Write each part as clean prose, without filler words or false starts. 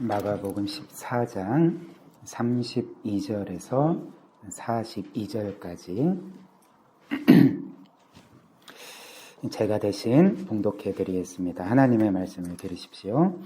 마가복음 14장 32절에서 42절까지 제가 대신 봉독해 드리겠습니다. 하나님의 말씀을 들으십시오.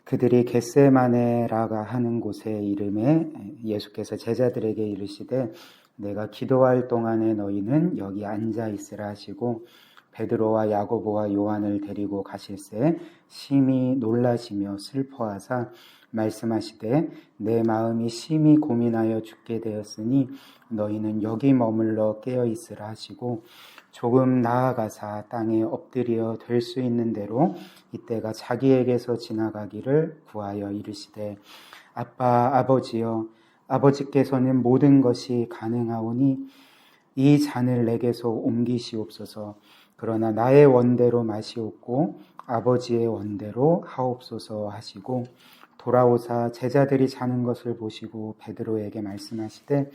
그들이 겟세마네라가 하는 곳에 이름에 예수께서 제자들에게 이르시되 내가 기도할 동안에 너희는 여기 앉아 있으라 하시고 베드로와 야고보와 요한을 데리고 가실새 심히 놀라시며 슬퍼하사 말씀하시되 내 마음이 심히 고민하여 죽게 되었으니 너희는 여기 머물러 깨어 있으라 하시고 조금 나아가사 땅에 엎드려 될 수 있는 대로 이때가 자기에게서 지나가기를 구하여 이르시되 아빠 아버지여 아버지께서는 모든 것이 가능하오니 이 잔을 내게서 옮기시옵소서. 그러나 나의 원대로 마시옵고 아버지의 원대로 하옵소서 하시고 돌아오사 제자들이 자는 것을 보시고 베드로에게 말씀하시되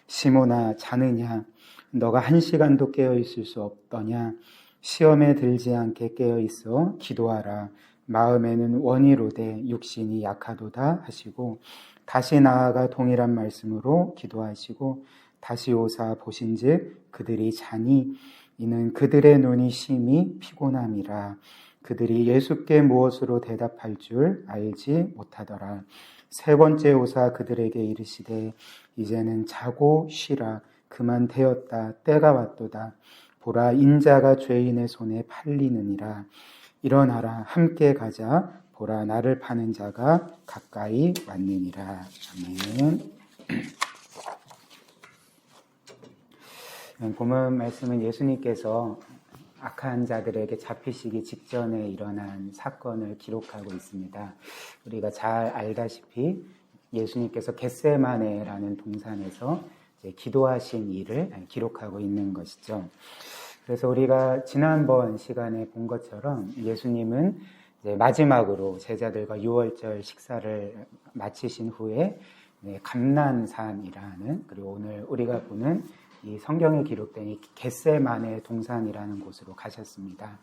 시몬아 자느냐 너가 1시간도 깨어 있을 수 없더냐 시험에 들지 않게 깨어 있어 기도하라 마음에는 원이로되 육신이 약하도다 하시고 다시 나아가 동일한 말씀으로 기도하시고 다시 오사 보신즉 그들이 자니 이는 그들의 눈이 심히 피곤함이라 그들이 예수께 무엇으로 대답할 줄 알지 못하더라. 세 번째 오사 그들에게 이르시되 이제는 자고 쉬라 그만 되었다 때가 왔도다 보라 인자가 죄인의 손에 팔리느니라 일어나라 함께 가자 보라 나를 파는 자가 가까이 왔느니라. 아멘. 본문 말씀은 예수님께서 악한 자들에게 잡히시기 직전에 일어난 사건을 기록하고 있습니다. 우리가 잘 알다시피 예수님께서 겟세마네라는 동산에서 기도하신 일을 기록하고 있는 것이죠. 그래서 우리가 지난번 시간에 본 것처럼 예수님은 이제 마지막으로 제자들과 유월절 식사를 마치신 후에 감난산이라는 그리고 오늘 우리가 보는 이 성경에 기록된 이 겟세마네 동산이라는 곳으로 가셨습니다.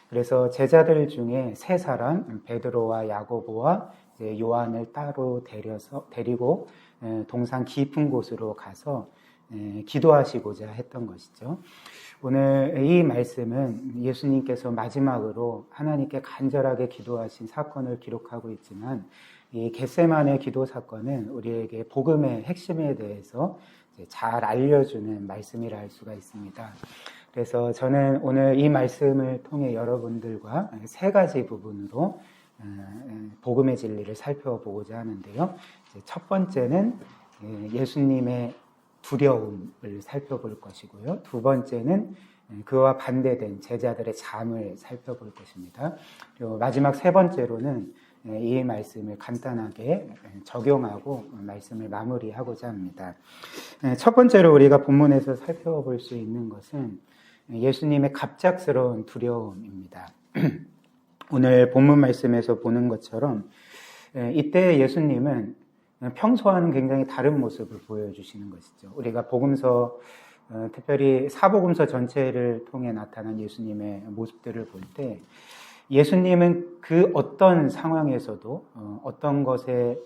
그래서 제자들 중에 세 사람 베드로와 야고보와 요한을 따로 데리고 동산 깊은 곳으로 가서 기도하시고자 했던 것이죠. 오늘 이 말씀은 예수님께서 마지막으로 하나님께 간절하게 기도하신 사건을 기록하고 있지만 이 겟세마네 기도 사건은 우리에게 복음의 핵심에 대해서 잘 알려주는 말씀이라 할 수가 있습니다. 그래서 저는 오늘 이 말씀을 통해 여러분들과 세 가지 부분으로 복음의 진리를 살펴보고자 하는데요. 첫 번째는 예수님의 두려움을 살펴볼 것이고요. 두 번째는 그와 반대된 제자들의 잠을 살펴볼 것입니다. 그리고 마지막 세 번째로는 이 말씀을 간단하게 적용하고 말씀을 마무리하고자 합니다. 첫 번째로 우리가 본문에서 살펴볼 수 있는 것은 예수님의 갑작스러운 두려움입니다. 오늘 본문 말씀에서 보는 것처럼 이때 예수님은 평소와는 굉장히 다른 모습을 보여주시는 것이죠. 우리가 복음서, 특별히 사복음서 전체를 통해 나타난 예수님의 모습들을 볼 때 예수님은 그 어떤 상황에서도 어떤 것에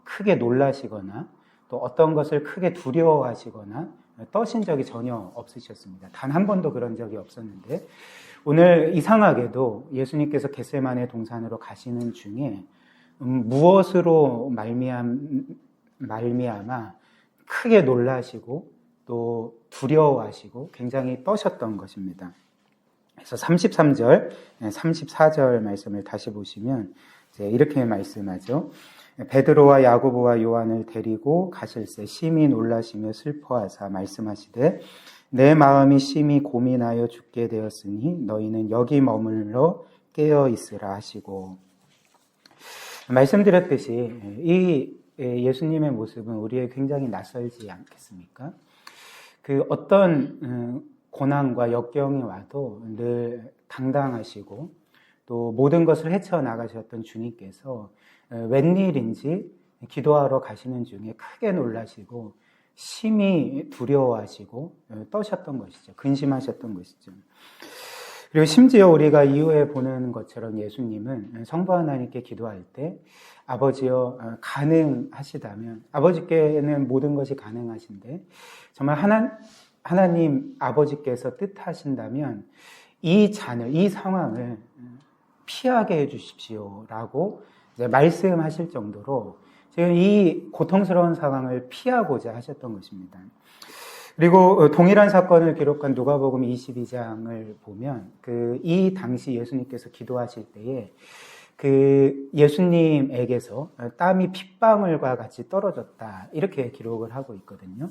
크게 놀라시거나 또 어떤 것을 크게 두려워하시거나 떠신 적이 전혀 없으셨습니다. 단 한 번도 그런 적이 없었는데 오늘 이상하게도 예수님께서 겟세마네 동산으로 가시는 중에 무엇으로 말미암아 크게 놀라시고 또 두려워하시고 굉장히 떠셨던 것입니다. 그래서 33절, 34절 말씀을 다시 보시면 이렇게 말씀하죠. 베드로와 야고보와 요한을 데리고 가실새 심히 놀라시며 슬퍼하사 말씀하시되 내 마음이 심히 고민하여 죽게 되었으니 너희는 여기 머물러 깨어 있으라 하시고 말씀드렸듯이 이 예수님의 모습은 우리에게 굉장히 낯설지 않겠습니까? 그 어떤 고난과 역경이 와도 늘 당당하시고 또 모든 것을 헤쳐나가셨던 주님께서 웬일인지 기도하러 가시는 중에 크게 놀라시고 심히 두려워하시고 떠셨던 것이죠. 근심하셨던 것이죠. 그리고 심지어 우리가 이후에 보는 것처럼 예수님은 성부 하나님께 기도할 때 아버지여 가능하시다면, 아버지께는 모든 것이 가능하신데 정말 하나님 아버지께서 뜻하신다면 이 잔을, 이 상황을 피하게 해주십시오라고 이제 말씀하실 정도로 지금 이 고통스러운 상황을 피하고자 하셨던 것입니다. 그리고 동일한 사건을 기록한 누가복음 22장을 보면 이 당시 예수님께서 기도하실 때에 예수님에게서 땀이 핏방울과 같이 떨어졌다, 이렇게 기록을 하고 있거든요.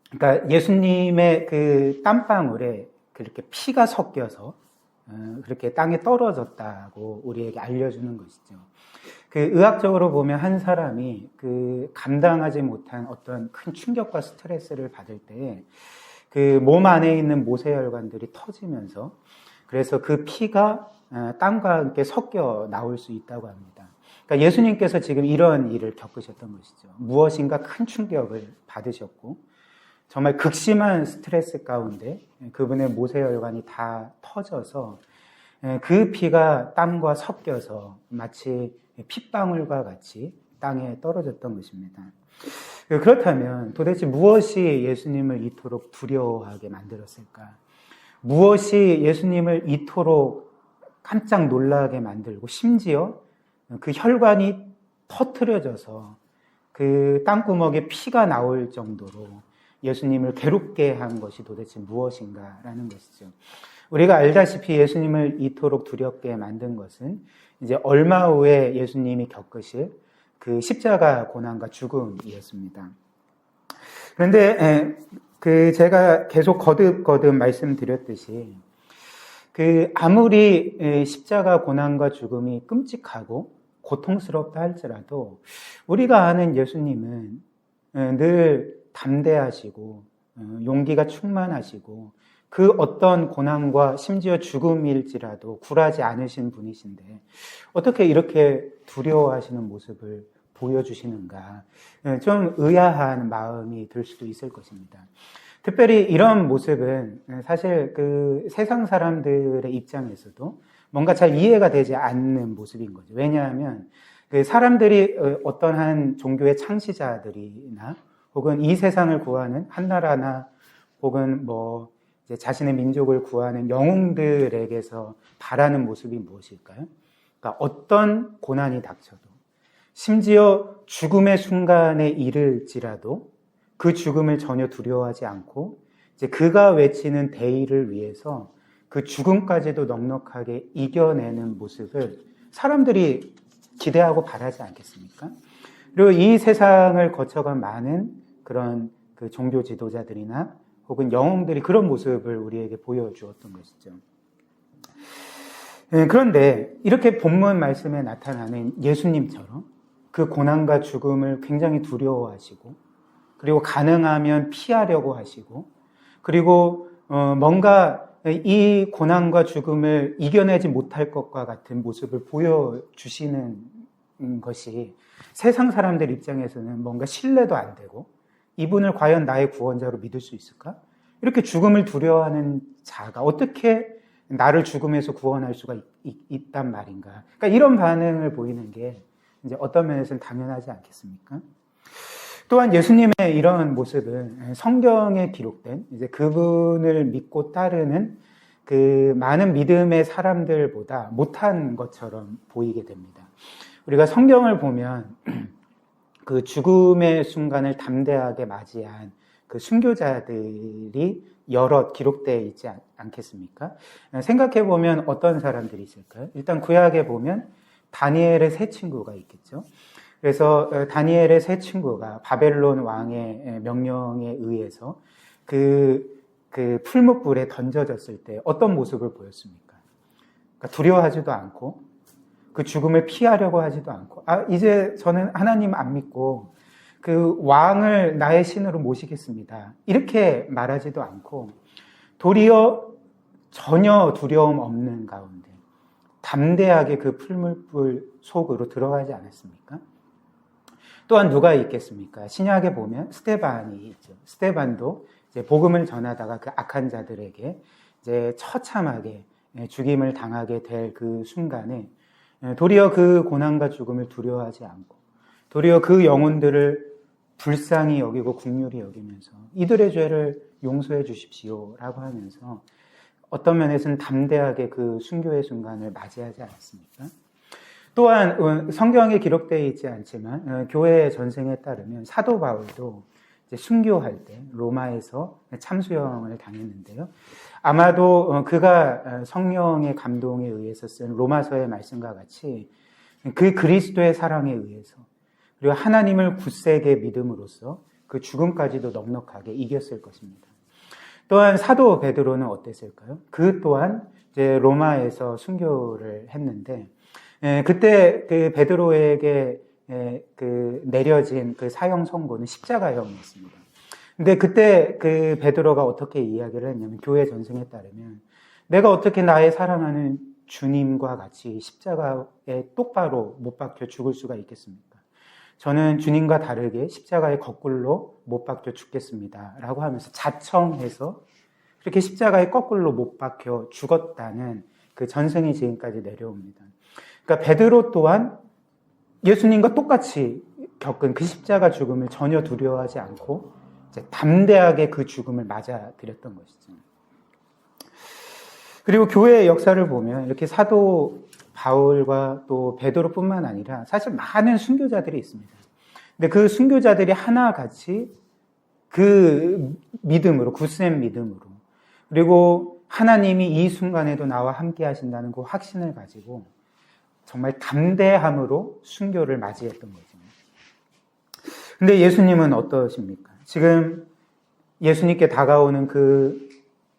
그러니까 예수님의 그 땀방울에 그렇게 피가 섞여서 그렇게 땅에 떨어졌다고 우리에게 알려주는 것이죠. 의학적으로 보면 한 사람이 감당하지 못한 어떤 큰 충격과 스트레스를 받을 때 몸 안에 있는 모세혈관들이 터지면서, 그래서 그 피가 땀과 함께 섞여 나올 수 있다고 합니다. 그러니까 예수님께서 지금 이런 일을 겪으셨던 것이죠. 무엇인가 큰 충격을 받으셨고 정말 극심한 스트레스 가운데 그분의 모세혈관이 다 터져서 그 피가 땀과 섞여서 마치 핏방울과 같이 땅에 떨어졌던 것입니다. 그렇다면 도대체 무엇이 예수님을 이토록 두려워하게 만들었을까? 무엇이 예수님을 이토록 깜짝 놀라게 만들고, 심지어 그 혈관이 터트려져서 그 땅구멍에 피가 나올 정도로 예수님을 괴롭게 한 것이 도대체 무엇인가라는 것이죠. 우리가 알다시피 예수님을 이토록 두렵게 만든 것은 이제 얼마 후에 예수님이 겪으실 그 십자가 고난과 죽음이었습니다. 그런데 제가 계속 거듭 말씀드렸듯이 아무리 십자가 고난과 죽음이 끔찍하고 고통스럽다 할지라도 우리가 아는 예수님은 늘 담대하시고 용기가 충만하시고 그 어떤 고난과 심지어 죽음일지라도 굴하지 않으신 분이신데 어떻게 이렇게 두려워하시는 모습을 보여주시는가, 좀 의아한 마음이 들 수도 있을 것입니다. 특별히 이런 모습은 사실 세상 사람들의 입장에서도 뭔가 잘 이해가 되지 않는 모습인 거죠. 왜냐하면 사람들이 어떤 한 종교의 창시자들이나 혹은 이 세상을 구하는 한나라나 혹은 이제 자신의 민족을 구하는 영웅들에게서 바라는 모습이 무엇일까요? 그러니까 어떤 고난이 닥쳐도, 심지어 죽음의 순간에 이를지라도 그 죽음을 전혀 두려워하지 않고 이제 그가 외치는 대의를 위해서 그 죽음까지도 넉넉하게 이겨내는 모습을 사람들이 기대하고 바라지 않겠습니까? 그리고 이 세상을 거쳐간 많은 그런 종교 지도자들이나 혹은 영웅들이 그런 모습을 우리에게 보여주었던 것이죠. 그런데 이렇게 본문 말씀에 나타나는 예수님처럼 그 고난과 죽음을 굉장히 두려워하시고, 그리고 가능하면 피하려고 하시고, 그리고 뭔가 이 고난과 죽음을 이겨내지 못할 것과 같은 모습을 보여주시는 것이 세상 사람들 입장에서는 뭔가 신뢰도 안 되고, 이분을 과연 나의 구원자로 믿을 수 있을까? 이렇게 죽음을 두려워하는 자가 어떻게 나를 죽음에서 구원할 수가 있단 말인가? 그러니까 이런 반응을 보이는 게 이제 어떤 면에서는 당연하지 않겠습니까? 또한 예수님의 이런 모습은 성경에 기록된 이제 그분을 믿고 따르는 많은 믿음의 사람들보다 못한 것처럼 보이게 됩니다. 우리가 성경을 보면 그 죽음의 순간을 담대하게 맞이한 순교자들이 여럿 기록되어 있지 않겠습니까? 생각해 보면 어떤 사람들이 있을까요? 일단 구약에 보면 다니엘의 세 친구가 있겠죠. 그래서 다니엘의 세 친구가 바벨론 왕의 명령에 의해서 풀무불에 던져졌을 때 어떤 모습을 보였습니까? 그러니까 두려워하지도 않고 그 죽음을 피하려고 하지도 않고, 이제 저는 하나님 안 믿고 왕을 나의 신으로 모시겠습니다, 이렇게 말하지도 않고 도리어 전혀 두려움 없는 가운데 담대하게 그 풀무불 속으로 들어가지 않았습니까? 또한 누가 있겠습니까? 신약에 보면 스데반이 있죠. 스데반도 이제 복음을 전하다가 그 악한 자들에게 이제 처참하게 죽임을 당하게 될 그 순간에 도리어 그 고난과 죽음을 두려워하지 않고 도리어 그 영혼들을 불쌍히 여기고 긍휼히 여기면서 이들의 죄를 용서해 주십시오라고 하면서 어떤 면에서는 담대하게 그 순교의 순간을 맞이하지 않았습니까? 또한 성경에 기록되어 있지 않지만 교회 전승에 따르면 사도 바울도 이제 순교할 때 로마에서 참수형을 당했는데요. 아마도 그가 성령의 감동에 의해서 쓴 로마서의 말씀과 같이 그 그리스도의 사랑에 의해서 그리고 하나님을 굳세게 믿음으로써 그 죽음까지도 넉넉하게 이겼을 것입니다. 또한 사도 베드로는 어땠을까요? 그 또한 이제 로마에서 순교를 했는데 그때 그 베드로에게 그 내려진 그 사형 선고는 십자가형이었습니다. 근데 그때 그 베드로가 어떻게 이야기를 했냐면 교회 전승에 따르면 내가 어떻게 나의 사랑하는 주님과 같이 십자가에 똑바로 못 박혀 죽을 수가 있겠습니까? 저는 주님과 다르게 십자가에 거꾸로 못 박혀 죽겠습니다. 라고 하면서 자청해서 그렇게 십자가에 거꾸로 못 박혀 죽었다는 그 전승이 지금까지 내려옵니다. 그러니까 베드로 또한 예수님과 똑같이 겪은 그 십자가 죽음을 전혀 두려워하지 않고 이제 담대하게 그 죽음을 맞아들였던 것이죠. 그리고 교회의 역사를 보면 이렇게 사도 바울과 또 베드로뿐만 아니라 사실 많은 순교자들이 있습니다. 근데 그 순교자들이 하나같이 그 믿음으로, 굳센 믿음으로, 그리고 하나님이 이 순간에도 나와 함께 하신다는 그 확신을 가지고 정말 담대함으로 순교를 맞이했던 거죠. 근데 예수님은 어떠십니까? 지금 예수님께 다가오는 그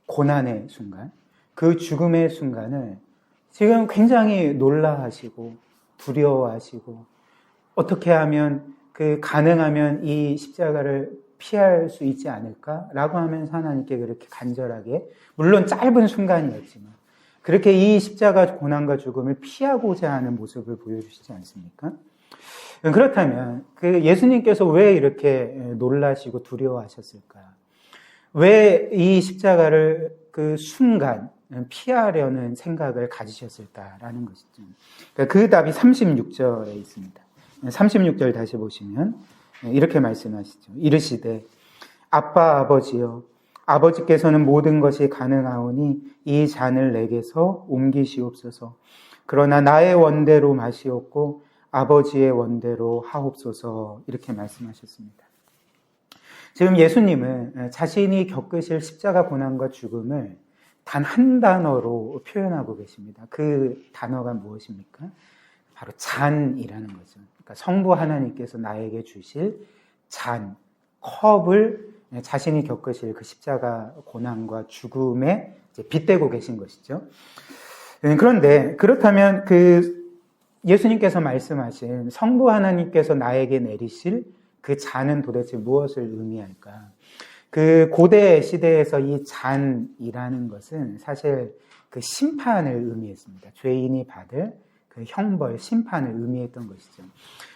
고난의 순간, 그 죽음의 순간을 지금 굉장히 놀라하시고 두려워하시고 어떻게 하면 가능하면 이 십자가를 피할 수 있지 않을까라고 하면서 하나님께 그렇게 간절하게, 물론 짧은 순간이었지만 그렇게 이 십자가 고난과 죽음을 피하고자 하는 모습을 보여주시지 않습니까? 그렇다면 그 예수님께서 왜 이렇게 놀라시고 두려워하셨을까? 왜 이 십자가를 그 순간 피하려는 생각을 가지셨을까라는 것이죠. 그 답이 36절에 있습니다. 36절 다시 보시면 이렇게 말씀하시죠. 이르시되 아빠 아버지여, 아버지께서는 모든 것이 가능하오니 이 잔을 내게서 옮기시옵소서. 그러나 나의 원대로 마시옵고 아버지의 원대로 하옵소서. 이렇게 말씀하셨습니다. 지금 예수님은 자신이 겪으실 십자가 고난과 죽음을 단 한 단어로 표현하고 계십니다. 그 단어가 무엇입니까? 바로 잔이라는 거죠. 그러니까 성부 하나님께서 나에게 주실 잔, 컵을 자신이 겪으실 그 십자가 고난과 죽음에 이제 빗대고 계신 것이죠. 그런데 그렇다면 예수님께서 말씀하신 성부 하나님께서 나에게 내리실 그 잔은 도대체 무엇을 의미할까? 그 고대 시대에서 이 잔이라는 것은 사실 그 심판을 의미했습니다. 죄인이 받을 그 형벌, 심판을 의미했던 것이죠.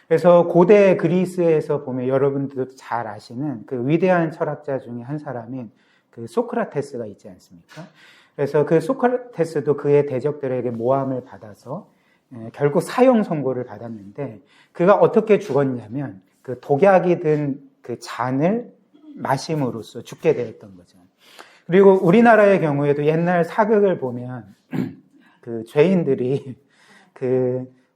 그래서 고대 그리스에서 보면 여러분들도 잘 아시는 그 위대한 철학자 중에 한 사람인 그 소크라테스가 있지 않습니까? 그래서 그 소크라테스도 그의 대적들에게 모함을 받아서 결국 사형 선고를 받았는데 그가 어떻게 죽었냐면 그 독약이 든 그 잔을 마심으로써 죽게 되었던 거죠. 그리고 우리나라의 경우에도 옛날 사극을 보면 그 죄인들이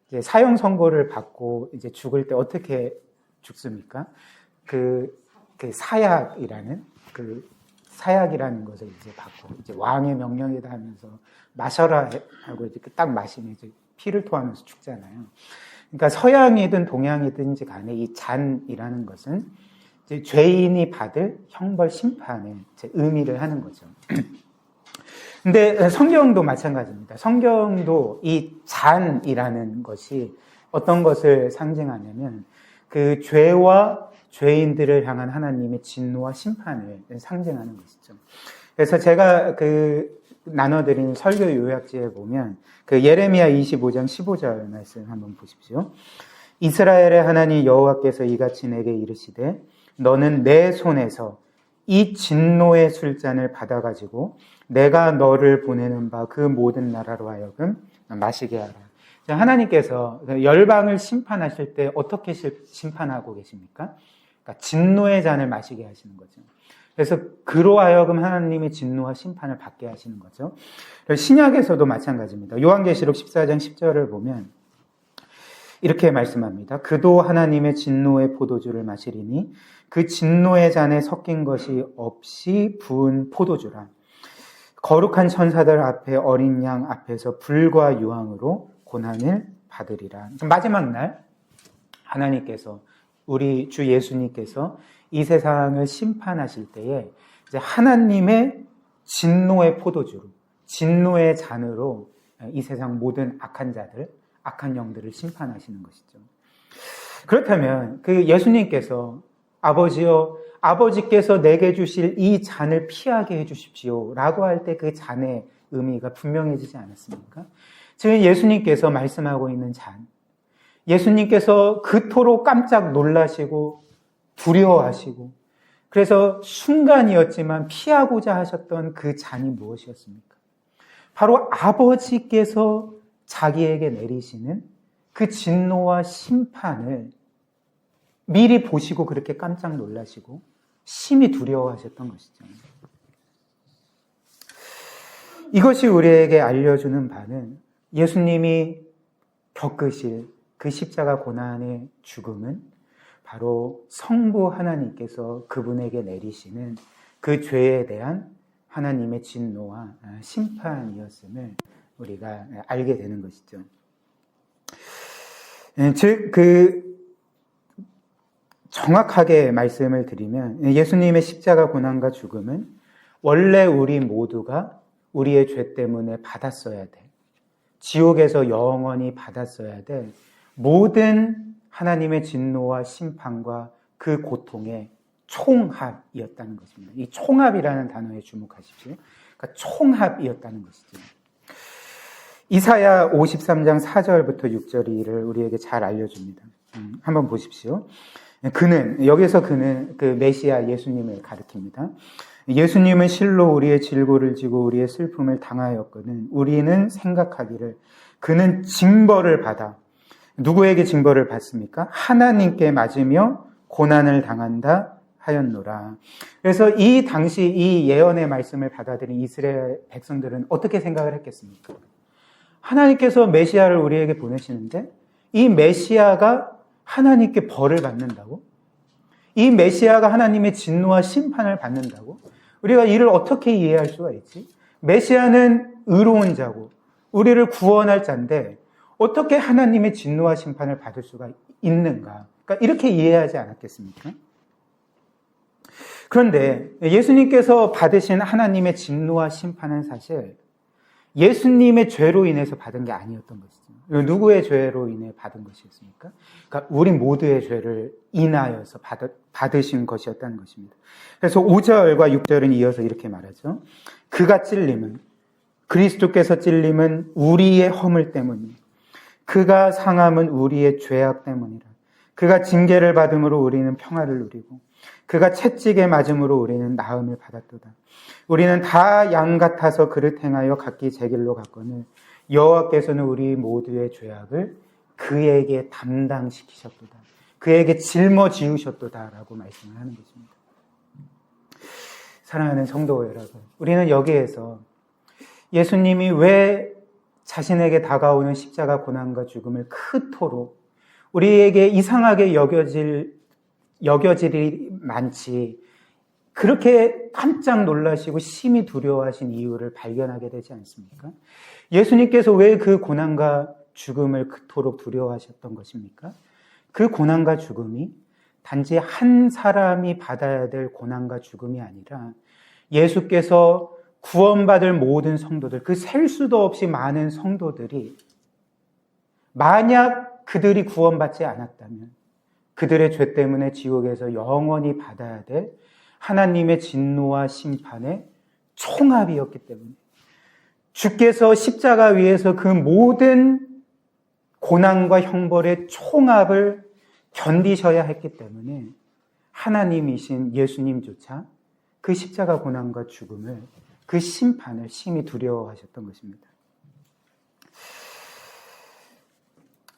이제 사형 선고를 받고 이제 죽을 때 어떻게 죽습니까? 사약이라는 것을 이제 받고 이제 왕의 명령이다 하면서 마셔라 하고 이제 딱 마시면 이제 피를 토하면서 죽잖아요. 그러니까 서양이든 동양이든지 간에 이 잔이라는 것은 이제 죄인이 받을 형벌 심판의 의미를 하는 거죠. 근데 성경도 마찬가지입니다. 성경도 이 잔이라는 것이 어떤 것을 상징하냐면 그 죄와 죄인들을 향한 하나님의 진노와 심판을 상징하는 것이죠. 그래서 제가 나눠드린 설교 요약지에 보면 예레미야 25장 15절 말씀 한번 보십시오. 이스라엘의 하나님 여호와께서 이같이 내게 이르시되 너는 내 손에서 이 진노의 술잔을 받아가지고 내가 너를 보내는 바 그 모든 나라로 하여금 마시게 하라. 하나님께서 열방을 심판하실 때 어떻게 심판하고 계십니까? 그러니까 진노의 잔을 마시게 하시는 거죠. 그래서 그로 하여금 하나님의 진노와 심판을 받게 하시는 거죠. 신약에서도 마찬가지입니다. 요한계시록 14장 10절을 보면 이렇게 말씀합니다. 그도 하나님의 진노의 포도주를 마시리니 그 진노의 잔에 섞인 것이 없이 부은 포도주라. 거룩한 천사들 앞에 어린 양 앞에서 불과 유황으로 고난을 받으리라. 마지막 날 하나님께서 우리 주 예수님께서 이 세상을 심판하실 때에 이제 하나님의 진노의 포도주로, 진노의 잔으로 이 세상 모든 악한 자들, 악한 영들을 심판하시는 것이죠. 그렇다면 그 예수님께서 아버지여, 아버지께서 내게 주실 이 잔을 피하게 해주십시오 라고 할 때 그 잔의 의미가 분명해지지 않았습니까? 지금 예수님께서 말씀하고 있는 잔, 예수님께서 그토록 깜짝 놀라시고 두려워하시고 그래서 순간이었지만 피하고자 하셨던 그 잔이 무엇이었습니까? 바로 아버지께서 자기에게 내리시는 그 진노와 심판을 미리 보시고 그렇게 깜짝 놀라시고 심히 두려워하셨던 것이죠. 이것이 우리에게 알려주는 바는 예수님이 겪으실 그 십자가 고난의 죽음은 바로 성부 하나님께서 그분에게 내리시는 그 죄에 대한 하나님의 진노와 심판이었음을 우리가 알게 되는 것이죠. 즉, 정확하게 말씀을 드리면 예수님의 십자가 고난과 죽음은 원래 우리 모두가 우리의 죄 때문에 받았어야 돼. 지옥에서 영원히 받았어야 될 모든 하나님의 진노와 심판과 그 고통의 총합이었다는 것입니다. 이 총합이라는 단어에 주목하십시오. 그러니까 총합이었다는 것이죠. 이사야 53장 4절부터 6절을 우리에게 잘 알려줍니다. 한번 보십시오. 여기서 그는 그 메시아 예수님을 가리킵니다. 예수님은 실로 우리의 질고를 지고 우리의 슬픔을 당하였거든 우리는 생각하기를 그는 징벌을 받아 누구에게 징벌을 받습니까? 하나님께 맞으며 고난을 당한다 하였노라. 그래서 이 당시 이 예언의 말씀을 받아들인 이스라엘 백성들은 어떻게 생각을 했겠습니까? 하나님께서 메시아를 우리에게 보내시는데 이 메시아가 하나님께 벌을 받는다고? 이 메시아가 하나님의 진노와 심판을 받는다고? 우리가 이를 어떻게 이해할 수가 있지? 메시아는 의로운 자고 우리를 구원할 자인데 어떻게 하나님의 진노와 심판을 받을 수가 있는가? 그러니까 이렇게 이해하지 않았겠습니까? 그런데 예수님께서 받으신 하나님의 진노와 심판은 사실 예수님의 죄로 인해서 받은 게 아니었던 것이죠. 누구의 죄로 인해 받은 것이었습니까? 그러니까 우리 모두의 죄를 인하여서 받으신 것이었다는 것입니다. 그래서 5절과 6절은 이어서 이렇게 말하죠. 그가 찔림은 그리스도께서 찔림은 우리의 허물 때문이요 그가 상함은 우리의 죄악 때문이라. 그가 징계를 받음으로 우리는 평화를 누리고 그가 채찍에 맞음으로 우리는 나음을 받았도다. 우리는 다 양 같아서 그릇 행하여 각기 제 길로 갔거늘 여호와께서는 우리 모두의 죄악을 그에게 담당시키셨도다. 그에게 짊어지우셨도다 라고 말씀을 하는 것입니다. 사랑하는 성도 여러분, 우리는 여기에서 예수님이 왜 자신에게 다가오는 십자가 고난과 죽음을 크도록 우리에게 이상하게 여겨질이 많지 그렇게 깜짝 놀라시고 심히 두려워하신 이유를 발견하게 되지 않습니까? 예수님께서 왜 그 고난과 죽음을 그토록 두려워하셨던 것입니까? 그 고난과 죽음이 단지 한 사람이 받아야 될 고난과 죽음이 아니라 예수께서 구원받을 모든 성도들, 그 셀 수도 없이 많은 성도들이 만약 그들이 구원받지 않았다면 그들의 죄 때문에 지옥에서 영원히 받아야 될 하나님의 진노와 심판의 총합이었기 때문에 주께서 십자가 위에서 그 모든 고난과 형벌의 총합을 견디셔야 했기 때문에 하나님이신 예수님조차 그 십자가 고난과 죽음을, 그 심판을 심히 두려워하셨던 것입니다.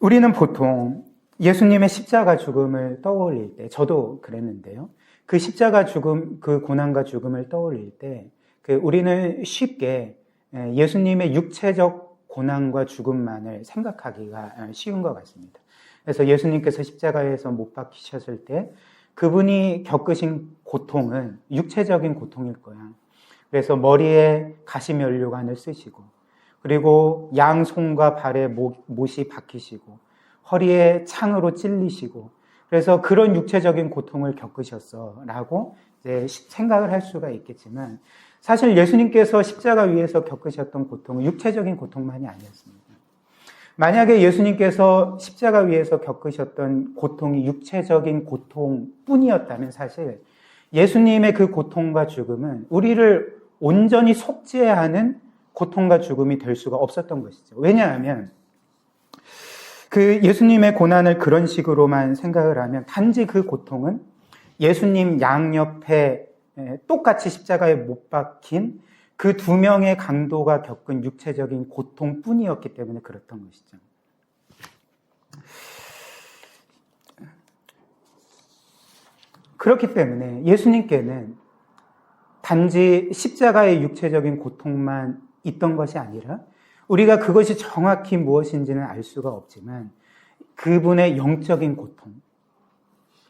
우리는 보통 예수님의 십자가 죽음을 떠올릴 때, 저도 그랬는데요. 그 십자가 죽음, 그 고난과 죽음을 떠올릴 때, 우리는 쉽게 예수님의 육체적 고난과 죽음만을 생각하기가 쉬운 것 같습니다. 그래서 예수님께서 십자가에서 못 박히셨을 때 그분이 겪으신 고통은 육체적인 고통일 거야. 그래서 머리에 가시면류관을 쓰시고, 그리고 양손과 발에 못이 박히시고, 허리에 창으로 찔리시고, 그래서 그런 육체적인 고통을 겪으셨어 라고 이제 생각을 할 수가 있겠지만, 사실 예수님께서 십자가 위에서 겪으셨던 고통은 육체적인 고통만이 아니었습니다. 만약에 예수님께서 십자가 위에서 겪으셨던 고통이 육체적인 고통뿐이었다면 사실 예수님의 그 고통과 죽음은 우리를 온전히 속죄하는 고통과 죽음이 될 수가 없었던 것이죠. 왜냐하면 그 예수님의 고난을 그런 식으로만 생각을 하면 단지 그 고통은 예수님 양옆에 똑같이 십자가에 못 박힌 그 두 명의 강도가 겪은 육체적인 고통뿐이었기 때문에 그랬던 것이죠. 그렇기 때문에 예수님께는 단지 십자가의 육체적인 고통만 있던 것이 아니라 우리가 그것이 정확히 무엇인지는 알 수가 없지만 그분의 영적인 고통,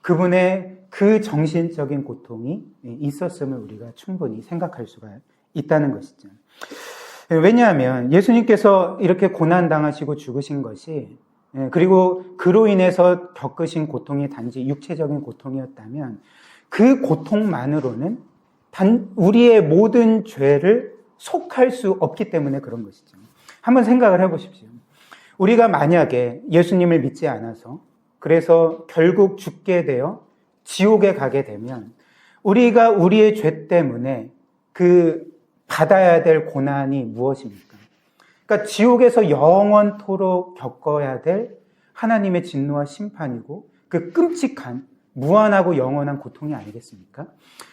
그분의 그 정신적인 고통이 있었음을 우리가 충분히 생각할 수가 있다는 것이죠. 왜냐하면 예수님께서 이렇게 고난당하시고 죽으신 것이, 그리고 그로 인해서 겪으신 고통이 단지 육체적인 고통이었다면 그 고통만으로는 우리의 모든 죄를 속할 수 없기 때문에 그런 것이죠. 한번 생각을 해보십시오. 우리가 만약에 예수님을 믿지 않아서 그래서 결국 죽게 되어 지옥에 가게 되면 우리가 우리의 죄 때문에 받아야 될 고난이 무엇입니까? 그러니까 지옥에서 영원토록 겪어야 될 하나님의 진노와 심판이고 그 끔찍한 무한하고 영원한 고통이 아니겠습니까?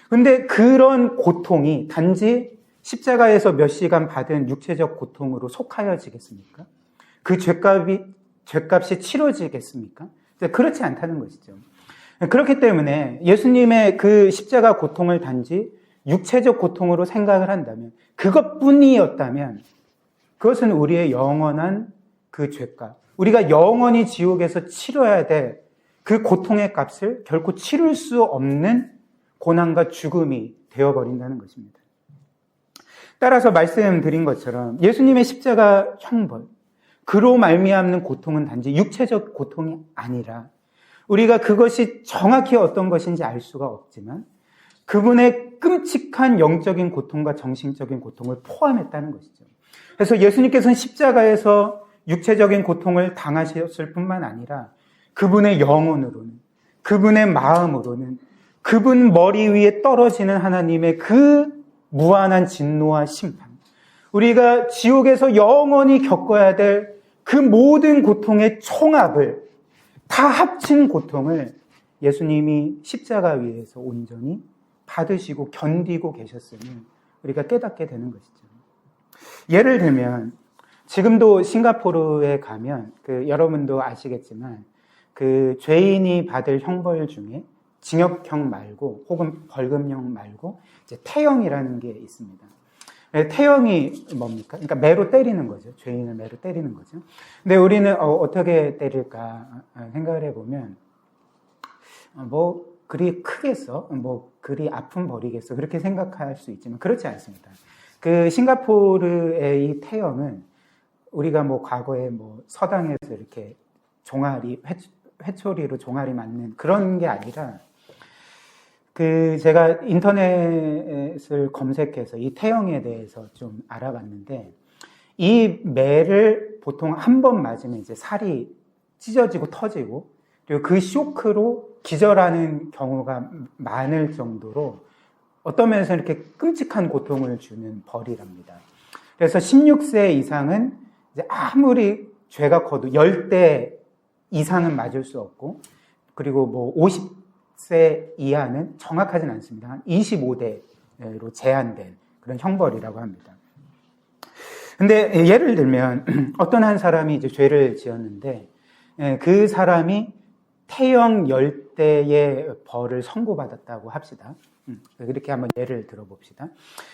그런데 그런 고통이 단지 십자가에서 몇 시간 받은 육체적 고통으로 속하여지겠습니까? 그 죄값이 치러지겠습니까? 그렇지 않다는 것이죠. 그렇기 때문에 예수님의 그 십자가 고통을 단지 육체적 고통으로 생각을 한다면, 그것뿐이었다면 그것은 우리의 영원한 그 죄값, 우리가 영원히 지옥에서 치러야 될 그 고통의 값을 결코 치를 수 없는 고난과 죽음이 되어버린다는 것입니다. 따라서 말씀드린 것처럼 예수님의 십자가 형벌, 그로 말미암는 고통은 단지 육체적 고통이 아니라 우리가 그것이 정확히 어떤 것인지 알 수가 없지만 그분의 끔찍한 영적인 고통과 정신적인 고통을 포함했다는 것이죠. 그래서 예수님께서는 십자가에서 육체적인 고통을 당하셨을 뿐만 아니라 그분의 영혼으로는, 그분의 마음으로는 그분 머리 위에 떨어지는 하나님의 그 무한한 진노와 심판, 우리가 지옥에서 영원히 겪어야 될 그 모든 고통의 총합을 다 합친 고통을 예수님이 십자가 위에서 온전히 받으시고 견디고 계셨음을 우리가 깨닫게 되는 것이죠. 예를 들면 지금도 싱가포르에 가면 여러분도 아시겠지만 그 죄인이 받을 형벌 중에 징역형 말고 혹은 벌금형 말고 이제 태형이라는 게 있습니다. 태형이 뭡니까? 그러니까 매로 때리는 거죠. 죄인을 매로 때리는 거죠. 근데 우리는 어떻게 때릴까 생각을 해보면 그리 크겠어? 그리 아픈 벌이겠어? 그렇게 생각할 수 있지만 그렇지 않습니다. 그 싱가포르의 이 태형은 우리가 과거에 서당에서 이렇게 종아리, 회초리로 종아리 맞는 그런 게 아니라 제가 인터넷을 검색해서 이 태형에 대해서 좀 알아봤는데 이 매를 보통 한 번 맞으면 이제 살이 찢어지고 터지고 그리고 그 쇼크로 기절하는 경우가 많을 정도로 어떤 면에서 이렇게 끔찍한 고통을 주는 벌이랍니다. 그래서 16세 이상은 이제 아무리 죄가 커도 10대 이상은 맞을 수 없고 그리고 50세 이하는 정확하진 않습니다. 한 25대 제한된 그런 형벌이라고 합니다. 근데 예를 들면 어떤 한 사람이 이제 죄를 지었는데 그 사람이 태형 열대의 벌을 선고받았다고 합시다. 그렇게 한번 예를 들어봅시다.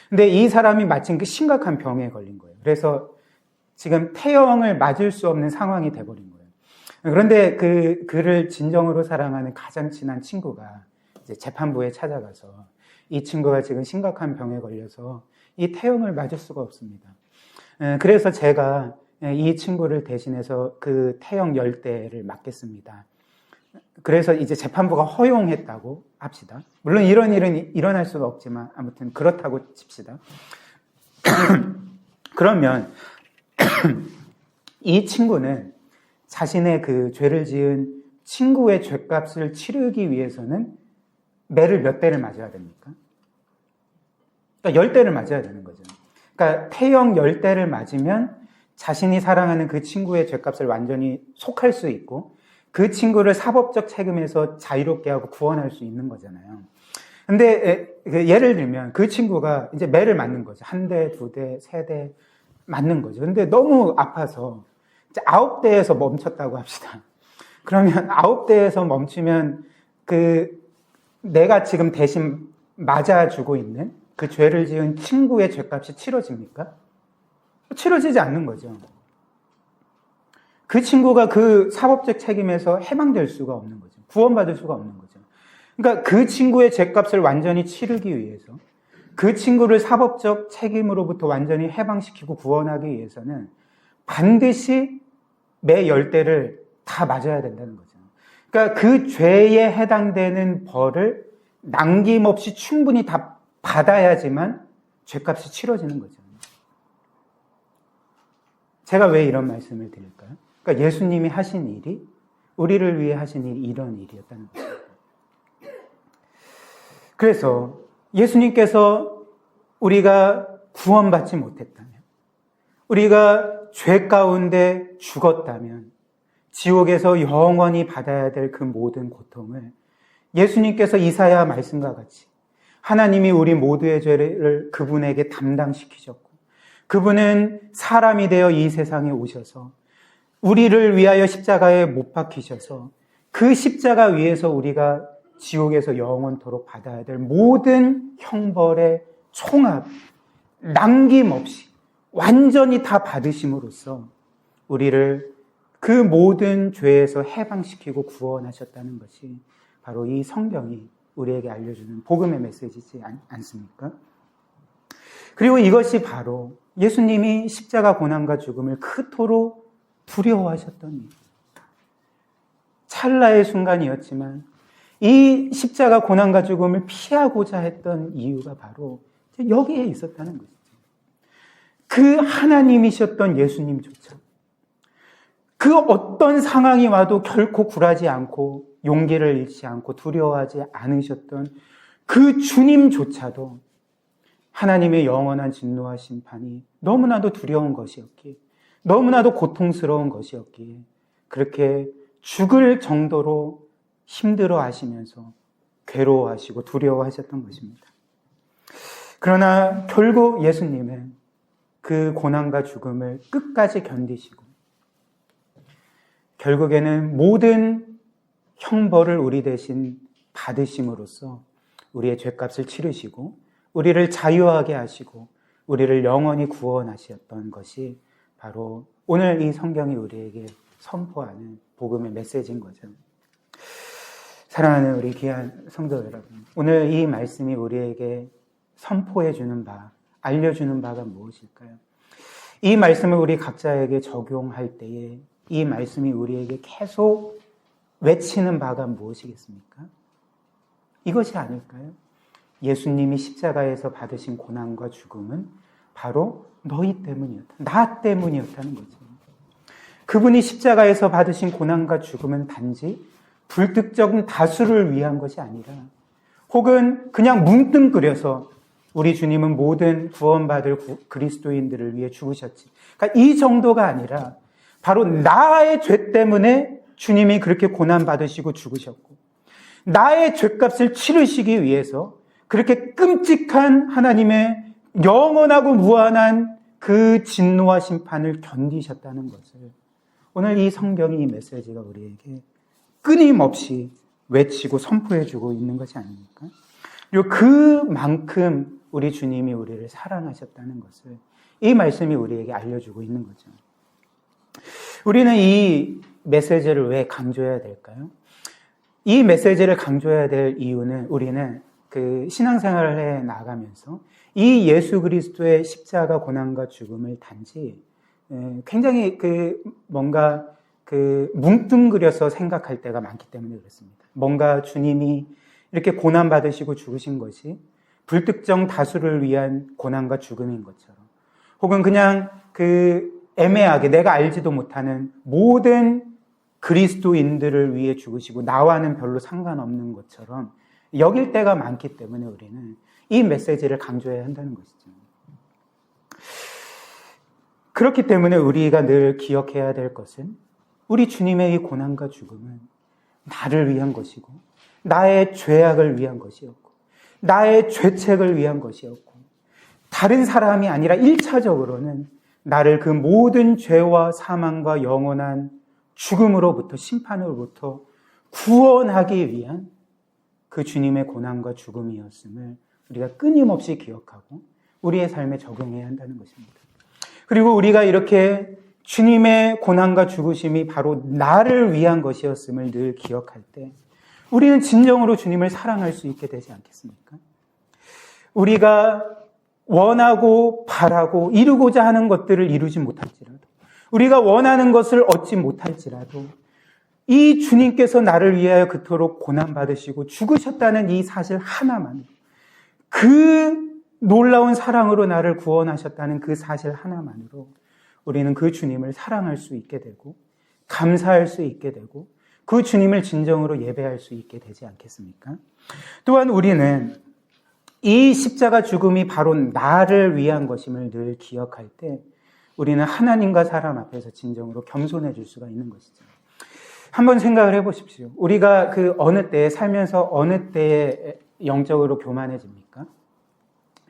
근데 이 사람이 마침 그 심각한 병에 걸린 거예요. 그래서 지금 태형을 맞을 수 없는 상황이 돼버린 거예요. 그런데 그를 진정으로 사랑하는 가장 친한 친구가 이제 재판부에 찾아가서 이 친구가 지금 심각한 병에 걸려서 이 태형을 맞을 수가 없습니다. 그래서 제가 이 친구를 대신해서 그 태형 열대를 맞겠습니다. 그래서 이제 재판부가 허용했다고 합시다. 물론 이런 일은 일어날 수가 없지만 아무튼 그렇다고 칩시다. 그러면 이 친구는 자신의 그 죄를 지은 친구의 죄값을 치르기 위해서는 매를 몇 대를 맞아야 됩니까? 그러니까 10대를 맞아야 되는 거죠. 그러니까 태형 10대를 맞으면 자신이 사랑하는 그 친구의 죄값을 완전히 속할 수 있고 그 친구를 사법적 책임에서 자유롭게 하고 구원할 수 있는 거잖아요. 근데 예를 들면 그 친구가 이제 매를 맞는 거죠. 1대, 2대, 3대 맞는 거죠. 근데 너무 아파서 이제 9대에서 멈췄다고 합시다. 그러면 9대에서 멈추면 내가 지금 대신 맞아주고 있는 그 죄를 지은 친구의 죄값이 치러집니까? 치러지지 않는 거죠. 그 친구가 그 사법적 책임에서 해방될 수가 없는 거죠. 구원받을 수가 없는 거죠. 그러니까 그 친구의 죄값을 완전히 치르기 위해서 그 친구를 사법적 책임으로부터 완전히 해방시키고 구원하기 위해서는 반드시 매 10대를 다 맞아야 된다는 거죠. 그러니까 그 죄에 해당되는 벌을 남김없이 충분히 다 받아야지만 죄값이 치러지는 거죠. 제가 왜 이런 말씀을 드릴까요? 그러니까 예수님이 하신 일이 우리를 위해 하신 일이 이런 일이었다는 거죠. 그래서 예수님께서 우리가 구원받지 못했다면, 우리가 죄 가운데 죽었다면 지옥에서 영원히 받아야 될 그 모든 고통을 예수님께서 이사야 말씀과 같이 하나님이 우리 모두의 죄를 그분에게 담당시키셨고 그분은 사람이 되어 이 세상에 오셔서 우리를 위하여 십자가에 못 박히셔서 그 십자가 위에서 우리가 지옥에서 영원토록 받아야 될 모든 형벌의 총합, 남김없이 완전히 다 받으심으로써 우리를 그 모든 죄에서 해방시키고 구원하셨다는 것이 바로 이 성경이 우리에게 알려주는 복음의 메시지지 않습니까? 그리고 이것이 바로 예수님이 십자가 고난과 죽음을 그토록 두려워하셨던 일. 찰나의 순간이었지만 이 십자가 고난과 죽음을 피하고자 했던 이유가 바로 여기에 있었다는 것이죠. 그 하나님이셨던 예수님조차 그 어떤 상황이 와도 결코 굴하지 않고 용기를 잃지 않고 두려워하지 않으셨던 그 주님조차도 하나님의 영원한 진노와 심판이 너무나도 두려운 것이었기에, 너무나도 고통스러운 것이었기에 그렇게 죽을 정도로 힘들어 하시면서 괴로워하시고 두려워하셨던 것입니다. 그러나 결국 예수님은 그 고난과 죽음을 끝까지 견디시고 결국에는 모든 형벌을 우리 대신 받으심으로써 우리의 죄값을 치르시고 우리를 자유하게 하시고 우리를 영원히 구원하셨던 것이 바로 오늘 이 성경이 우리에게 선포하는 복음의 메시지인 거죠. 사랑하는 우리 귀한 성도 여러분, 오늘 이 말씀이 우리에게 선포해 주는 바, 알려주는 바가 무엇일까요? 이 말씀을 우리 각자에게 적용할 때에 이 말씀이 우리에게 계속 외치는 바가 무엇이겠습니까? 이것이 아닐까요? 예수님이 십자가에서 받으신 고난과 죽음은 바로 너희 때문이었다. 나 때문이었다는 거죠. 그분이 십자가에서 받으신 고난과 죽음은 단지 불특정 다수를 위한 것이 아니라 혹은 그냥 뭉뚱그려서 우리 주님은 모든 구원받을 그리스도인들을 위해 죽으셨지. 그러니까 이 정도가 아니라 바로 나의 죄 때문에 주님이 그렇게 고난받으시고 죽으셨고 나의 죄값을 치르시기 위해서 그렇게 끔찍한 하나님의 영원하고 무한한 그 진노와 심판을 견디셨다는 것을 오늘 이 성경이 이 메시지가 우리에게 끊임없이 외치고 선포해주고 있는 것이 아닙니까? 그리고 그만큼 우리 주님이 우리를 사랑하셨다는 것을 이 말씀이 우리에게 알려주고 있는 거죠. 우리는 이 메시지를 왜 강조해야 될까요? 이 메시지를 강조해야 될 이유는 우리는 그 신앙생활을 해 나가면서 이 예수 그리스도의 십자가 고난과 죽음을 단지 굉장히 뭔가 뭉뚱그려서 생각할 때가 많기 때문에 그렇습니다. 뭔가 주님이 이렇게 고난받으시고 죽으신 것이 불특정 다수를 위한 고난과 죽음인 것처럼, 혹은 그냥 애매하게 내가 알지도 못하는 모든 그리스도인들을 위해 죽으시고 나와는 별로 상관없는 것처럼 여길 때가 많기 때문에 우리는 이 메시지를 강조해야 한다는 것이죠. 그렇기 때문에 우리가 늘 기억해야 될 것은 우리 주님의 이 고난과 죽음은 나를 위한 것이고 나의 죄악을 위한 것이었고 나의 죄책을 위한 것이었고 다른 사람이 아니라 1차적으로는 나를 그 모든 죄와 사망과 영원한 죽음으로부터 심판으로부터 구원하기 위한 그 주님의 고난과 죽음이었음을 우리가 끊임없이 기억하고 우리의 삶에 적용해야 한다는 것입니다. 그리고 우리가 이렇게 주님의 고난과 죽으심이 바로 나를 위한 것이었음을 늘 기억할 때 우리는 진정으로 주님을 사랑할 수 있게 되지 않겠습니까? 우리가 원하고 바라고 이루고자 하는 것들을 이루지 못할지라도, 우리가 원하는 것을 얻지 못할지라도 이 주님께서 나를 위하여 그토록 고난받으시고 죽으셨다는 이 사실 하나만으로, 그 놀라운 사랑으로 나를 구원하셨다는 그 사실 하나만으로 우리는 그 주님을 사랑할 수 있게 되고 감사할 수 있게 되고 그 주님을 진정으로 예배할 수 있게 되지 않겠습니까? 또한 우리는 이 십자가 죽음이 바로 나를 위한 것임을 늘 기억할 때 우리는 하나님과 사람 앞에서 진정으로 겸손해질 수가 있는 것이죠. 한번 생각을 해보십시오. 우리가 어느 때에 살면서 어느 때에 영적으로 교만해집니까?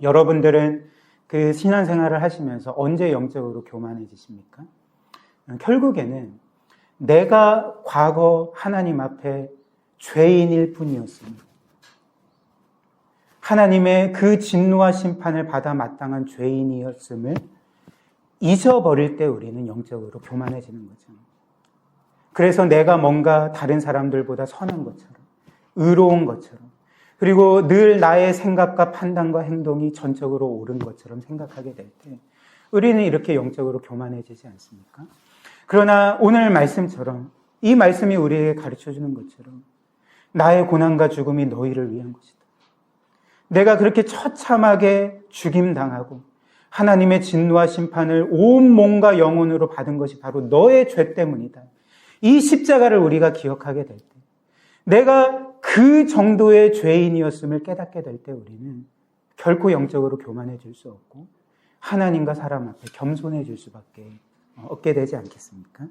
여러분들은 그 신앙생활을 하시면서 언제 영적으로 교만해지십니까? 결국에는 내가 과거 하나님 앞에 죄인일 뿐이었습니다. 하나님의 그 진노와 심판을 받아 마땅한 죄인이었음을 잊어버릴 때 우리는 영적으로 교만해지는 거죠. 그래서 내가 뭔가 다른 사람들보다 선한 것처럼, 의로운 것처럼, 그리고 늘 나의 생각과 판단과 행동이 전적으로 옳은 것처럼 생각하게 될 때 우리는 이렇게 영적으로 교만해지지 않습니까? 그러나 오늘 말씀처럼, 이 말씀이 우리에게 가르쳐주는 것처럼 나의 고난과 죽음이 너희를 위한 것이다. 내가 그렇게 처참하게 죽임당하고 하나님의 진노와 심판을 온 몸과 영혼으로 받은 것이 바로 너의 죄 때문이다. 이 십자가를 우리가 기억하게 될 때, 내가 그 정도의 죄인이었음을 깨닫게 될 때 우리는 결코 영적으로 교만해질 수 없고 하나님과 사람 앞에 겸손해질 수밖에 없게 되지 않겠습니까?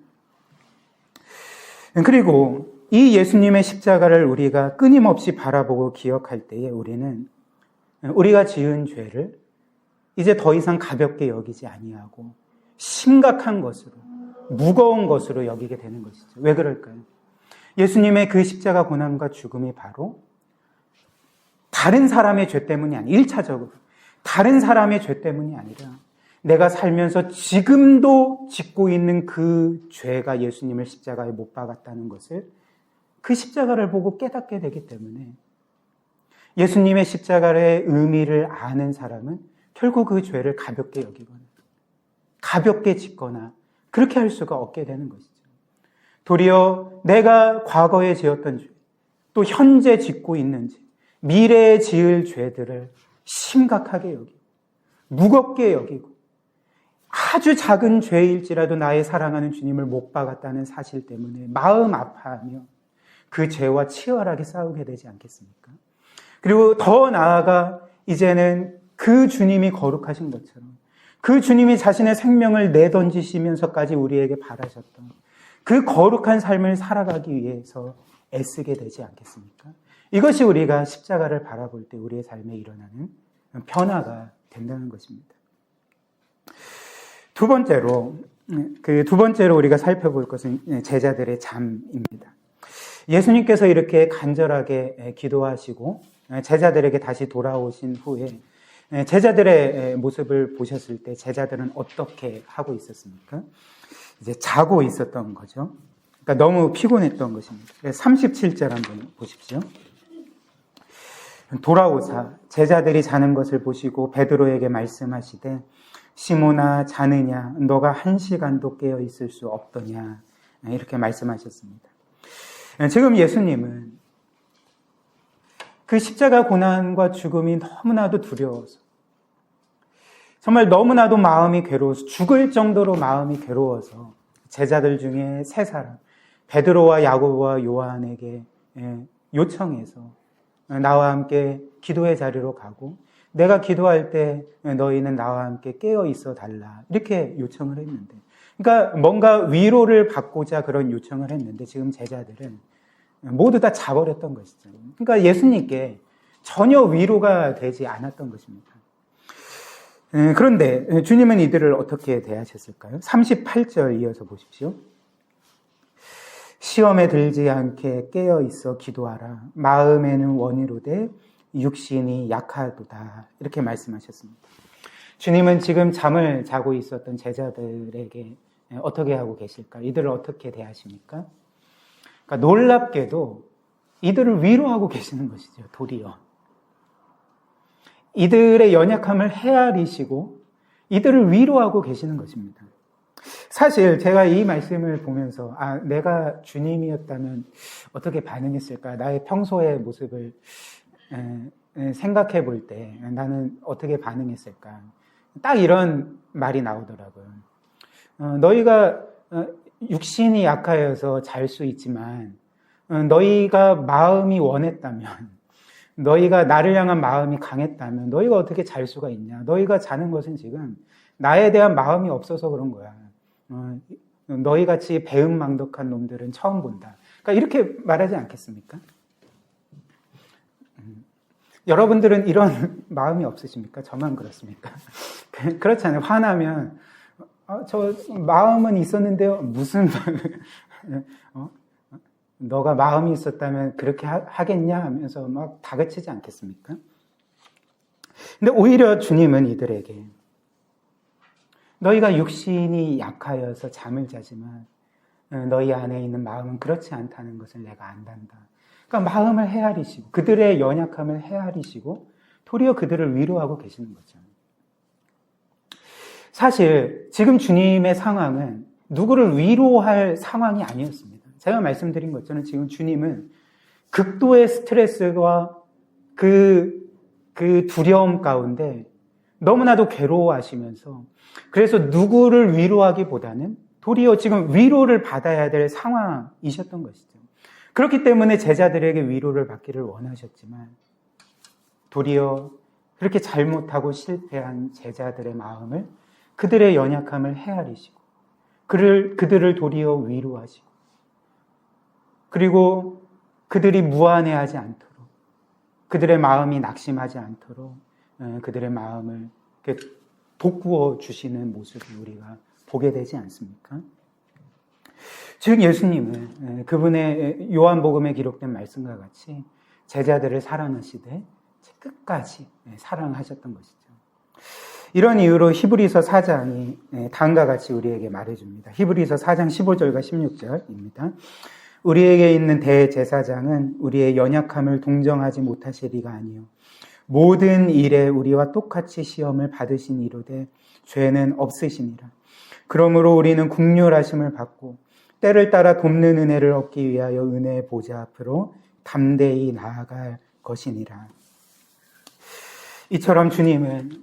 그리고 이 예수님의 십자가를 우리가 끊임없이 바라보고 기억할 때에 우리는 우리가 지은 죄를 이제 더 이상 가볍게 여기지 아니하고 심각한 것으로, 무거운 것으로 여기게 되는 것이죠. 왜 그럴까요? 예수님의 그 십자가 고난과 죽음이 바로 다른 사람의 죄 때문이 아니라, 1차적으로 다른 사람의 죄 때문이 아니라 내가 살면서 지금도 짓고 있는 그 죄가 예수님을 십자가에 못 박았다는 것을 그 십자가를 보고 깨닫게 되기 때문에 예수님의 십자가의 의미를 아는 사람은 결국 그 죄를 가볍게 여기거나 가볍게 짓거나 그렇게 할 수가 없게 되는 것이죠. 도리어 내가 과거에 지었던 죄, 또 현재 짓고 있는 죄, 미래에 지을 죄들을 심각하게 여기고 무겁게 여기고 아주 작은 죄일지라도 나의 사랑하는 주님을 못 박았다는 사실 때문에 마음 아파하며 그 죄와 치열하게 싸우게 되지 않겠습니까? 그리고 더 나아가 이제는 그 주님이 거룩하신 것처럼 그 주님이 자신의 생명을 내던지시면서까지 우리에게 바라셨던 그 거룩한 삶을 살아가기 위해서 애쓰게 되지 않겠습니까? 이것이 우리가 십자가를 바라볼 때 우리의 삶에 일어나는 변화가 된다는 것입니다. 두 번째로 우리가 살펴볼 것은 제자들의 잠입니다. 예수님께서 이렇게 간절하게 기도하시고 제자들에게 다시 돌아오신 후에 제자들의 모습을 보셨을 때 제자들은 어떻게 하고 있었습니까? 이제 자고 있었던 거죠. 그러니까 너무 피곤했던 것입니다. 37절 한번 보십시오. 돌아오사 제자들이 자는 것을 보시고 베드로에게 말씀하시되 시몬아 자느냐 너가 1시간도 깨어 있을 수 없더냐 이렇게 말씀하셨습니다. 지금 예수님은 그 십자가 고난과 죽음이 너무나도 두려워서 정말 너무나도 마음이 괴로워서 죽을 정도로 마음이 괴로워서 제자들 중에 세 사람 베드로와 야고보와 요한에게 요청해서 나와 함께 기도의 자리로 가고 내가 기도할 때 너희는 나와 함께 깨어 있어 달라 이렇게 요청을 했는데 그러니까 뭔가 위로를 받고자 그런 요청을 했는데 지금 제자들은 모두 다 자버렸던 것이죠. 그러니까 예수님께 전혀 위로가 되지 않았던 것입니다. 그런데 주님은 이들을 어떻게 대하셨을까요? 38절 이어서 보십시오. 시험에 들지 않게 깨어 있어 기도하라. 마음에는 원이로되 육신이 약하도다. 이렇게 말씀하셨습니다. 주님은 지금 잠을 자고 있었던 제자들에게 어떻게 하고 계실까? 이들을 어떻게 대하십니까? 그러니까 놀랍게도 이들을 위로하고 계시는 것이죠. 도리어. 이들의 연약함을 헤아리시고 이들을 위로하고 계시는 것입니다. 사실 제가 이 말씀을 보면서 내가 주님이었다면 어떻게 반응했을까? 나의 평소의 모습을 생각해 볼 때 나는 어떻게 반응했을까? 딱 이런 말이 나오더라고요. 너희가 육신이 약하여서 잘 수 있지만 너희가 마음이 원했다면 너희가 나를 향한 마음이 강했다면 너희가 어떻게 잘 수가 있냐? 너희가 자는 것은 지금 나에 대한 마음이 없어서 그런 거야. 너희같이 배은망덕한 놈들은 처음 본다. 그러니까 이렇게 말하지 않겠습니까? 여러분들은 이런 마음이 없으십니까? 저만 그렇습니까? 그렇잖아요. 화나면 저 마음은 있었는데요. 무슨 너가 마음이 있었다면 그렇게 하겠냐 하면서 막 다그치지 않겠습니까? 근데 오히려 주님은 이들에게 너희가 육신이 약하여서 잠을 자지만 너희 안에 있는 마음은 그렇지 않다는 것을 내가 안단다. 그러니까 마음을 헤아리시고 그들의 연약함을 헤아리시고 도리어 그들을 위로하고 계시는 거죠. 사실 지금 주님의 상황은 누구를 위로할 상황이 아니었습니다. 제가 말씀드린 것처럼 지금 주님은 극도의 스트레스와 그 두려움 가운데 너무나도 괴로워하시면서 그래서 누구를 위로하기보다는 도리어 지금 위로를 받아야 될 상황이셨던 것이죠. 그렇기 때문에 제자들에게 위로를 받기를 원하셨지만 도리어 그렇게 잘못하고 실패한 제자들의 마음을 그들의 연약함을 헤아리시고 그들을 도리어 위로하시고 그리고 그들이 무안해하지 않도록 그들의 마음이 낙심하지 않도록 그들의 마음을 돋구어 주시는 모습을 우리가 보게 되지 않습니까? 즉 예수님은 그분의 요한복음에 기록된 말씀과 같이 제자들을 사랑하시되 끝까지 사랑하셨던 것이죠. 이런 이유로 히브리서 4장이 다음과 같이 우리에게 말해줍니다. 히브리서 4장 15절과 16절입니다. 우리에게 있는 대제사장은 우리의 연약함을 동정하지 못하시리가 아니요 모든 일에 우리와 똑같이 시험을 받으신 이로되 죄는 없으시니라. 그러므로 우리는 긍휼하심을 받고 때를 따라 돕는 은혜를 얻기 위하여 은혜의 보좌 앞으로 담대히 나아갈 것이니라. 이처럼 주님은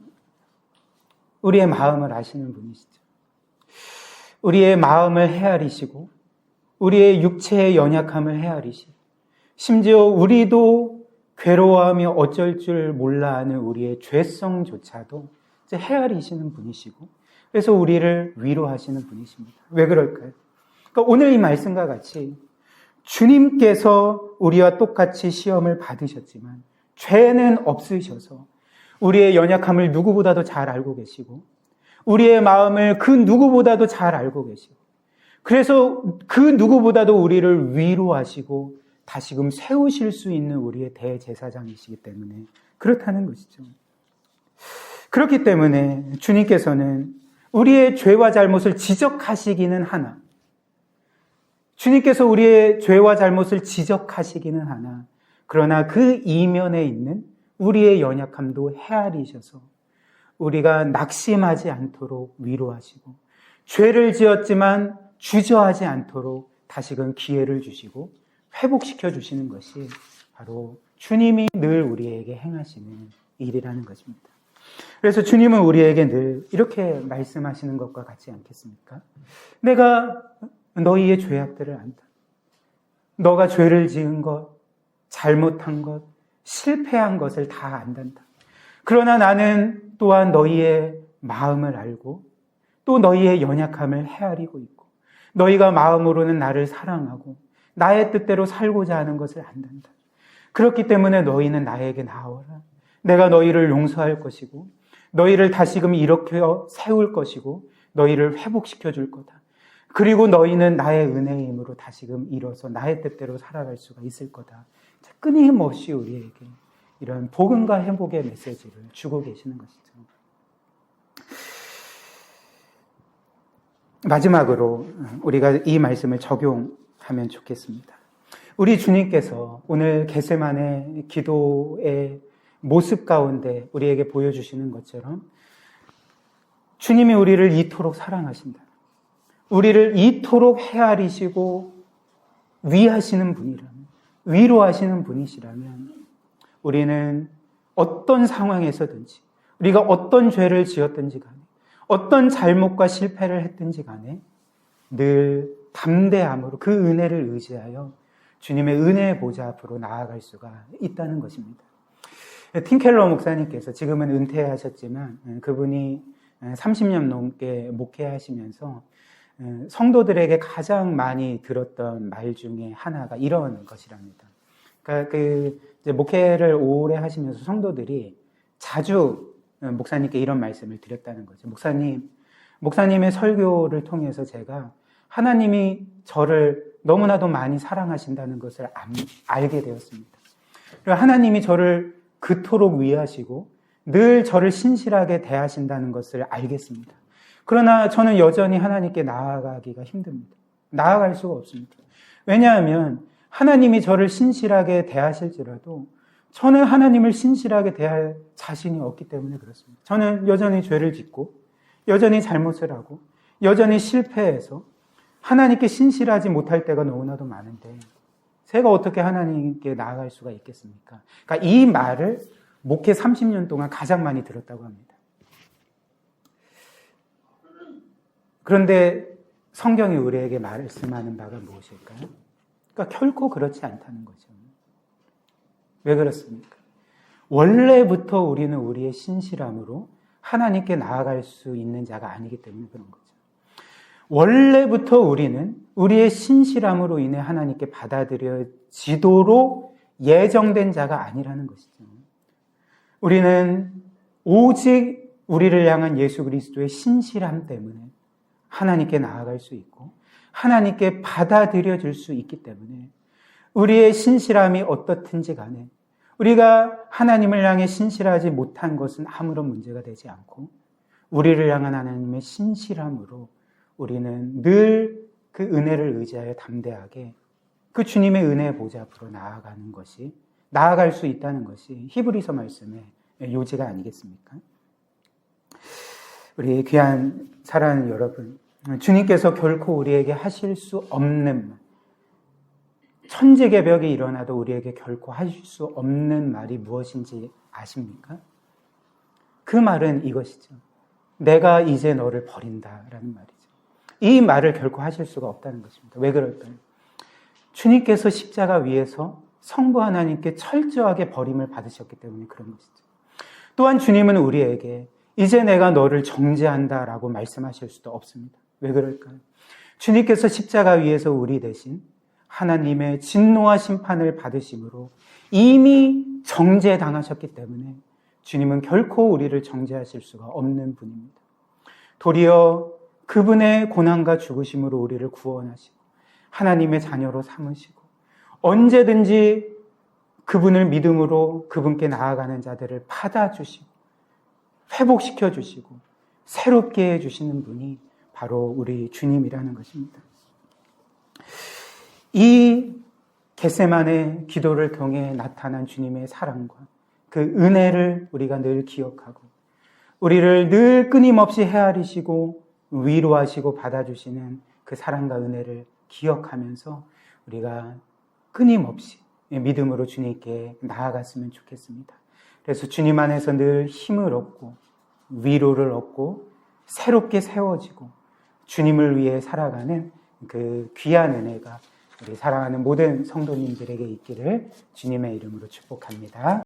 우리의 마음을 아시는 분이시죠. 우리의 마음을 헤아리시고 우리의 육체의 연약함을 헤아리시고 심지어 우리도 괴로워하며 어쩔 줄 몰라 하는 우리의 죄성조차도 헤아리시는 분이시고 그래서 우리를 위로하시는 분이십니다. 왜 그럴까요? 그러니까 오늘 이 말씀과 같이 주님께서 우리와 똑같이 시험을 받으셨지만 죄는 없으셔서 우리의 연약함을 누구보다도 잘 알고 계시고 우리의 마음을 그 누구보다도 잘 알고 계시고 그래서 그 누구보다도 우리를 위로하시고 다시금 세우실 수 있는 우리의 대제사장이시기 때문에 그렇다는 것이죠. 그렇기 때문에 주님께서는 우리의 죄와 잘못을 지적하시기는 하나 주님께서 우리의 죄와 잘못을 지적하시기는 하나 그러나 그 이면에 있는 우리의 연약함도 헤아리셔서 우리가 낙심하지 않도록 위로하시고 죄를 지었지만 주저하지 않도록 다시금 기회를 주시고 회복시켜 주시는 것이 바로 주님이 늘 우리에게 행하시는 일이라는 것입니다. 그래서 주님은 우리에게 늘 이렇게 말씀하시는 것과 같지 않겠습니까? 내가 너희의 죄악들을 안다. 너가 죄를 지은 것, 잘못한 것, 실패한 것을 다 안단다. 그러나 나는 또한 너희의 마음을 알고 또 너희의 연약함을 헤아리고 있고 너희가 마음으로는 나를 사랑하고 나의 뜻대로 살고자 하는 것을 안단다. 그렇기 때문에 너희는 나에게 나아오라. 내가 너희를 용서할 것이고 너희를 다시금 일으켜 세울 것이고 너희를 회복시켜 줄 거다. 그리고 너희는 나의 은혜의 힘으로 다시금 일어서 나의 뜻대로 살아갈 수가 있을 거다. 끊임없이 우리에게 이런 복음과 행복의 메시지를 주고 계시는 것이죠. 마지막으로 우리가 이 말씀을 적용하면 좋겠습니다. 우리 주님께서 오늘 겟세마네 기도의 모습 가운데 우리에게 보여주시는 것처럼 주님이 우리를 이토록 사랑하신다. 우리를 이토록 헤아리시고 위하시는 분이라면, 위로하시는 분이시라면 우리는 어떤 상황에서든지 우리가 어떤 죄를 지었든지 간에 어떤 잘못과 실패를 했든지 간에 늘 담대함으로 그 은혜를 의지하여 주님의 은혜의 보좌 앞으로 나아갈 수가 있다는 것입니다. 팀 켈러 목사님께서 지금은 은퇴하셨지만 그분이 30년 넘게 목회하시면서 성도들에게 가장 많이 들었던 말 중에 하나가 이런 것이랍니다. 그러니까 이제 목회를 오래 하시면서 성도들이 자주 목사님께 이런 말씀을 드렸다는 거죠. 목사님의 설교를 통해서 제가 하나님이 저를 너무나도 많이 사랑하신다는 것을 알게 되었습니다. 그리고 하나님이 저를 그토록 위하시고 늘 저를 신실하게 대하신다는 것을 알겠습니다. 그러나 저는 여전히 하나님께 나아가기가 힘듭니다. 나아갈 수가 없습니다. 왜냐하면 하나님이 저를 신실하게 대하실지라도 저는 하나님을 신실하게 대할 자신이 없기 때문에 그렇습니다. 저는 여전히 죄를 짓고 여전히 잘못을 하고 여전히 실패해서 하나님께 신실하지 못할 때가 너무나도 많은데 제가 어떻게 하나님께 나아갈 수가 있겠습니까? 그러니까 이 말을 목회 30년 동안 가장 많이 들었다고 합니다. 그런데 성경이 우리에게 말씀하는 바가 무엇일까요? 그러니까 결코 그렇지 않다는 거죠. 왜 그렇습니까? 원래부터 우리는 우리의 신실함으로 하나님께 나아갈 수 있는 자가 아니기 때문에 그런 거죠. 원래부터 우리는 우리의 신실함으로 인해 하나님께 받아들여지도록 예정된 자가 아니라는 것이죠. 우리는 오직 우리를 향한 예수 그리스도의 신실함 때문에 하나님께 나아갈 수 있고 하나님께 받아들여질 수 있기 때문에 우리의 신실함이 어떻든지 간에 우리가 하나님을 향해 신실하지 못한 것은 아무런 문제가 되지 않고 우리를 향한 하나님의 신실함으로 우리는 늘 그 은혜를 의지하여 담대하게 그 주님의 은혜의 보좌 앞으로 나아갈 수 있다는 것이 히브리서 말씀의 요지가 아니겠습니까? 우리 귀한 사랑하는 여러분, 주님께서 결코 우리에게 하실 수 없는 말, 천지개벽이 일어나도 우리에게 결코 하실 수 없는 말이 무엇인지 아십니까? 그 말은 이것이죠. 내가 이제 너를 버린다라는 말이죠. 이 말을 결코 하실 수가 없다는 것입니다. 왜 그럴까요? 주님께서 십자가 위에서 성부 하나님께 철저하게 버림을 받으셨기 때문에 그런 것이죠. 또한 주님은 우리에게 이제 내가 너를 정죄한다라고 말씀하실 수도 없습니다. 왜 그럴까요? 주님께서 십자가 위에서 우리 대신 하나님의 진노와 심판을 받으심으로 이미 정죄당하셨기 때문에 주님은 결코 우리를 정죄하실 수가 없는 분입니다. 도리어 그분의 고난과 죽으심으로 우리를 구원하시고 하나님의 자녀로 삼으시고 언제든지 그분을 믿음으로 그분께 나아가는 자들을 받아주시고 회복시켜 주시고 새롭게 해주시는 분이 바로 우리 주님이라는 것입니다. 이 겟세마네 기도를 통해 나타난 주님의 사랑과 그 은혜를 우리가 늘 기억하고 우리를 늘 끊임없이 헤아리시고 위로하시고 받아주시는 그 사랑과 은혜를 기억하면서 우리가 끊임없이 믿음으로 주님께 나아갔으면 좋겠습니다. 그래서 주님 안에서 늘 힘을 얻고 위로를 얻고 새롭게 세워지고 주님을 위해 살아가는 그 귀한 은혜가 우리 사랑하는 모든 성도님들에게 있기를 주님의 이름으로 축복합니다.